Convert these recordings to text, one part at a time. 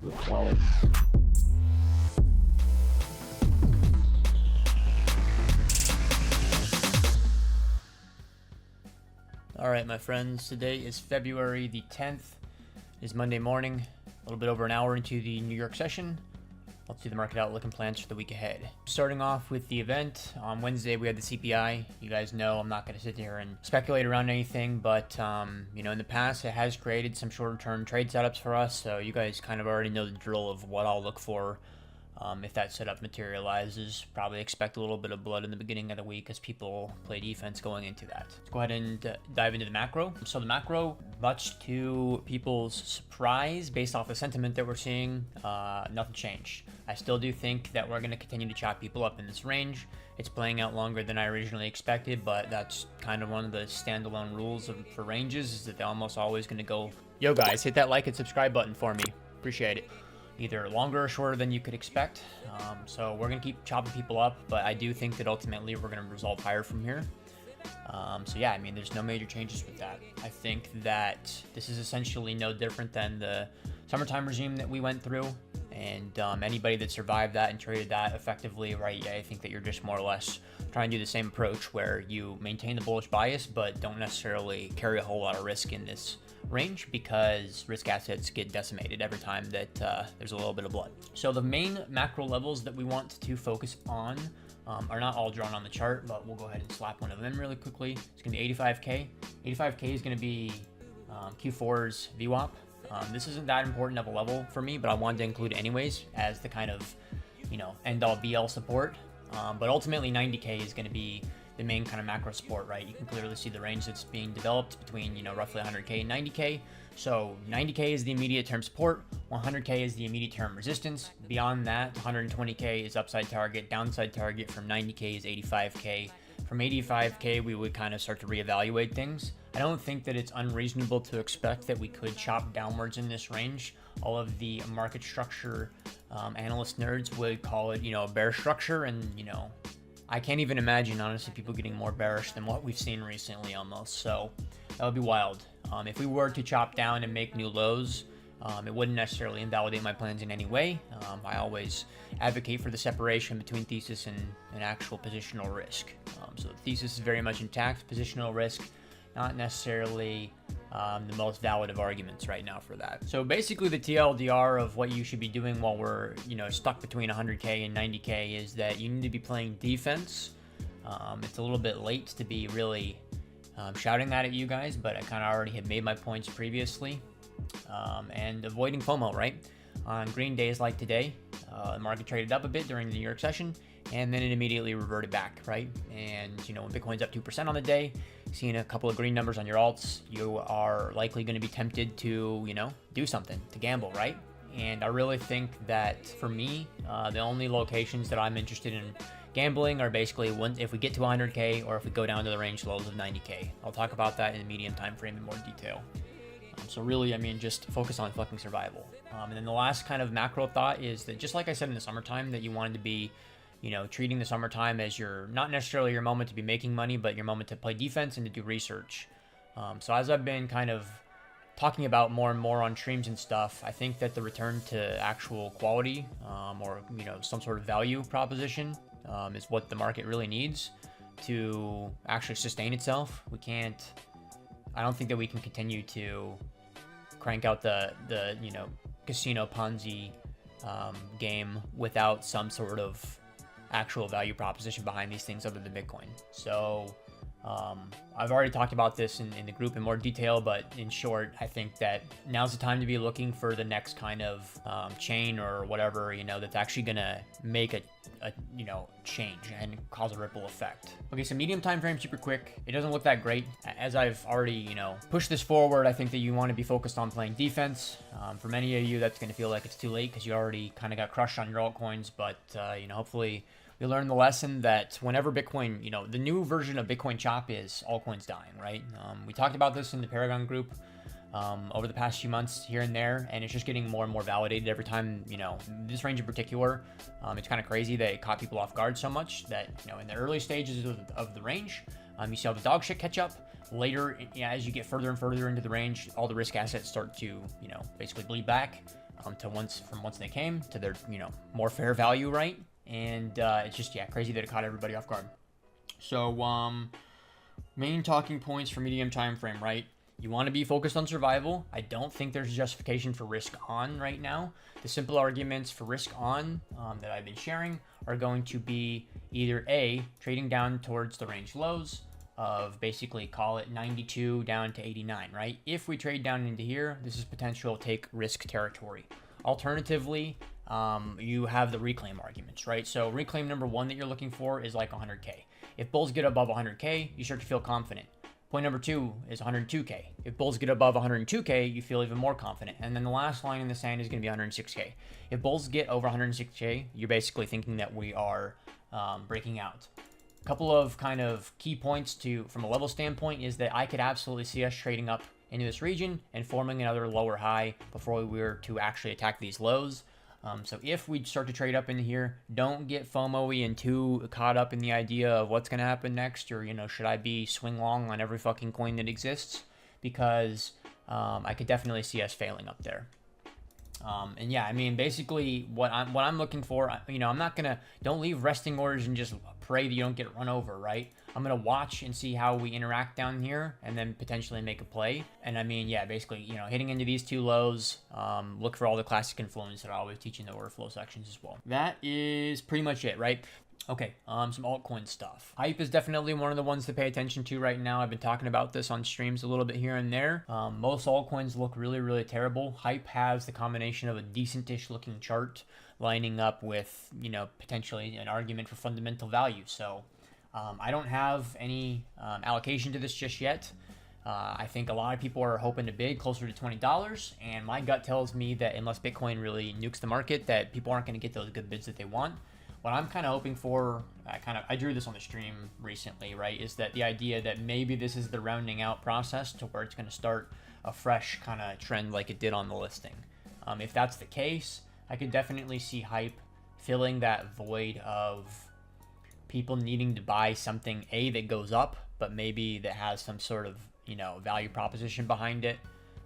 All right, my friends, today is February the 10th. It is Monday morning, a little bit over an hour into the New York session. Let's do the market outlook and plans for the week ahead. Starting off with the event, on Wednesday we had the CPI. You guys know I'm not going to sit here and speculate around anything, but in the past it has created some shorter-term trade setups for us, so you guys kind of already know the drill of what I'll look for. If that setup materializes, probably expect a little bit of blood in the beginning of the week as people play defense going into that. Let's go ahead and dive into the macro. So the macro, much to people's surprise, based off the sentiment that we're seeing, nothing changed. I still do think that we're going to continue to chop people up in this range. It's playing out longer than I originally expected, but that's kind of one of the standalone rules for ranges, is that they're almost always going to go. Yo guys, hit that like and subscribe button for me. Appreciate it. Either longer or shorter than you could expect. So we're going to keep chopping people up, but I do think that ultimately we're going to resolve higher from here. There's no major changes with that. I think that this is essentially no different than the summertime regime that we went through, and anybody that survived that and traded that effectively, right? Yeah, I think that you're just more or less trying to do the same approach where you maintain the bullish bias, but don't necessarily carry a whole lot of risk in this range, because risk assets get decimated every time that there's a little bit of blood. So the main macro levels that we want to focus on are not all drawn on the chart, but we'll go ahead and slap one of them really quickly. It's going to be 85K. 85K is going to be Q4's VWAP. This isn't that important of a level for me, but I wanted to include it anyways as the kind of, end all be all support. But ultimately 90K is going to be the main kind of macro support, right? You can clearly see the range that's being developed between, roughly 100K and 90K. So 90K is the immediate term support, 100K is the immediate term resistance. Beyond that, 120K is upside target, downside target from 90K is 85K. From 85K, we would kind of start to reevaluate things. I don't think that it's unreasonable to expect that we could chop downwards in this range. All of the market structure analyst nerds would call it, a bear structure, and, I can't even imagine, honestly, people getting more bearish than what we've seen recently almost. So that would be wild. If we were to chop down and make new lows, it wouldn't necessarily invalidate my plans in any way. I always advocate for the separation between thesis and actual positional risk. So the thesis is very much intact. Positional risk, not necessarily the most valid of arguments right now for that. So basically the TLDR of what you should be doing while we're stuck between 100K and 90K is that you need to be playing defense. It's a little bit late to be really shouting that at you guys, but I kind of already had made my points previously. And avoiding FOMO, right? On green days like today, the market traded up a bit during the New York session, and then it immediately reverted back, right? And when Bitcoin's up 2% on the day, seeing a couple of green numbers on your alts, you are likely going to be tempted to do something, to gamble, right? And I really think that for me, the only locations that I'm interested in gambling are basically if we get to 100K or if we go down to the range lows of 90K. I'll talk about that in the medium time frame in more detail. So really, just focus on fucking survival. And then the last kind of macro thought is that, just like I said in the summertime, that you wanted to be, treating the summertime as not necessarily your moment to be making money, but your moment to play defense and to do research. So as I've been kind of talking about more and more on streams and stuff, I think that the return to actual quality or, some sort of value proposition is what the market really needs to actually sustain itself. I don't think that we can continue to crank out the casino Ponzi game without some sort of actual value proposition behind these things other than Bitcoin. So I've already talked about this in the group in more detail, but in short, I think that now's the time to be looking for the next kind of chain or whatever, that's actually gonna make a change and cause a ripple effect. Okay, so medium time frame, super quick. It doesn't look that great. As I've already, pushed this forward, I think that you want to be focused on playing defense. For many of you, that's going to feel like it's too late because you already kind of got crushed on your altcoins, but hopefully we learned the lesson that whenever Bitcoin, the new version of Bitcoin chop is altcoins dying, right? We talked about this in the Paragon group over the past few months here and there, and it's just getting more and more validated every time, this range in particular. It's kind of crazy that it caught people off guard so much that, in the early stages of the range, you see all the dog shit catch up. Later, as you get further and further into the range, all the risk assets start to, basically bleed back. to once they came to their, more fair value, right? And it's just, yeah, crazy that it caught everybody off guard. So main talking points for medium time frame, right? You want to be focused on survival. I don't think there's justification for risk on right now. The simple arguments for risk on that I've been sharing are going to be either A, trading down towards the range lows of basically call it 92 down to 89, right? If we trade down into here, this is potential take risk territory. Alternatively, you have the reclaim arguments, right? So reclaim number one that you're looking for is like 100K. If bulls get above 100K, you start to feel confident. Point number two is 102K. If bulls get above 102K, you feel even more confident. And then the last line in the sand is going to be 106K. If bulls get over 106K, you're basically thinking that we are breaking out. A couple of kind of key points from a level standpoint is that I could absolutely see us trading up into this region and forming another lower high before we were to actually attack these lows. So if we start to trade up in here, don't get FOMO-y and too caught up in the idea of what's going to happen next, or, should I be swing long on every fucking coin that exists? Because I could definitely see us failing up there. And yeah, I mean, basically what I'm looking for, I'm not going to, don't leave resting orders and just pray that you don't get run over, right? I'm going to watch and see how we interact down here and then potentially make a play. And I mean, yeah, basically, hitting into these two lows, look for all the classic influence that I always teach in the order flow sections as well. That is pretty much it, right? Okay, some altcoin stuff. Hype is definitely one of the ones to pay attention to right now. I've been talking about this on streams a little bit here and there. Most altcoins look really, really terrible. Hype has the combination of a decent-ish looking chart lining up with, potentially an argument for fundamental value. So I don't have any allocation to this just yet. I think a lot of people are hoping to bid closer to $20, and my gut tells me that unless Bitcoin really nukes the market, that people aren't going to get those good bids that they want. What I'm kind of hoping for, I drew this on the stream recently, right, is that the idea that maybe this is the rounding out process to where it's going to start a fresh kind of trend like it did on the listing. If that's the case, I could definitely see hype filling that void of people needing to buy something, A, that goes up, but maybe that has some sort of, value proposition behind it.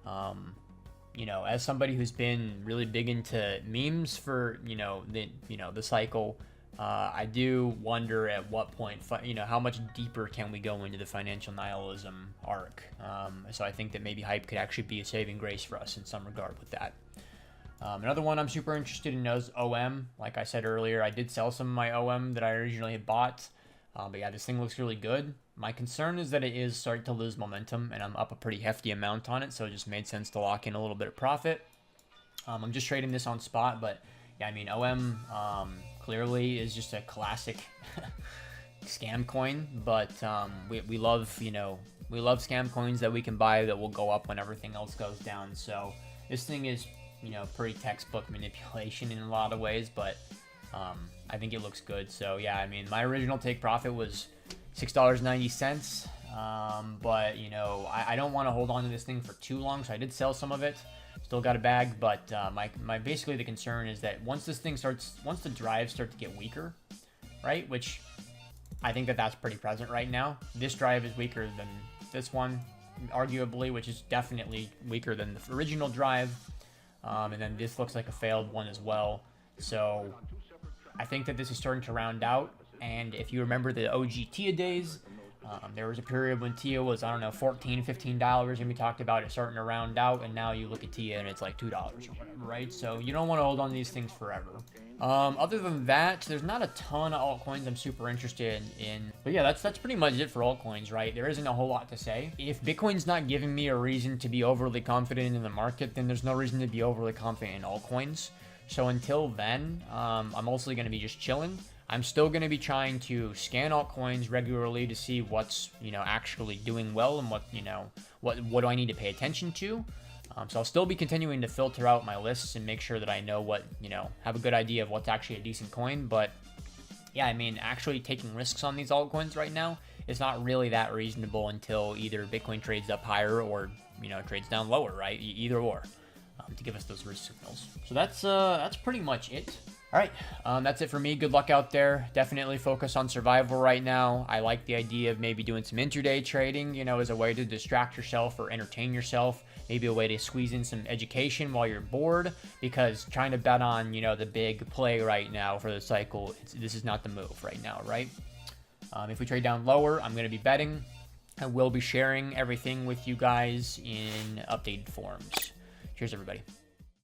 As somebody who's been really big into memes for, the cycle, I do wonder at what point, how much deeper can we go into the financial nihilism arc? So I think that maybe hype could actually be a saving grace for us in some regard with that. Another one I'm super interested in is OM. Like I said earlier, I did sell some of my OM that I originally had bought. But yeah, this thing looks really good. My concern is that it is starting to lose momentum, and I'm up a pretty hefty amount on it, so it just made sense to lock in a little bit of profit. I'm just trading this on spot, but yeah, I mean, OM clearly is just a classic scam coin, but we love, we love scam coins that we can buy that will go up when everything else goes down. So this thing is, pretty textbook manipulation in a lot of ways, but I think it looks good. So yeah, I mean, my original take profit was $6.90, but I don't want to hold on to this thing for too long, so I did sell some of it. Still got a bag, but my basically the concern is that once the drives start to get weaker, right, which I think that's pretty present right now. This drive is weaker than this one, arguably, which is definitely weaker than the original drive, and then this looks like a failed one as well. So I think that this is starting to round out. And if you remember the OG TIA days, there was a period when TIA was, I don't know, $14, $15, and we talked about it starting to round out, and now you look at TIA and it's like $2 or whatever, right? So you don't want to hold on to these things forever. Other than that, there's not a ton of altcoins I'm super interested in. But yeah, that's pretty much it for altcoins, right? There isn't a whole lot to say. If Bitcoin's not giving me a reason to be overly confident in the market, then there's no reason to be overly confident in altcoins. So until then, I'm mostly going to be just chilling. I'm still going to be trying to scan altcoins regularly to see what's, actually doing well and what do I need to pay attention to. So I'll still be continuing to filter out my lists and make sure that I know what, have a good idea of what's actually a decent coin. But yeah, I mean, actually taking risks on these altcoins right now is not really that reasonable until either Bitcoin trades up higher or, trades down lower, right? Either or, to give us those risk signals. So that's pretty much it. All right, that's it for me. Good luck out there. Definitely focus on survival right now. I like the idea of maybe doing some intraday trading, as a way to distract yourself or entertain yourself. maybe a way to squeeze in some education while you're bored, because trying to bet on, you know, the big play right now for the cycle, this is not the move right now, right? If we trade down lower, I'm going to be betting. I will be sharing everything with you guys in updated forms. Cheers, everybody.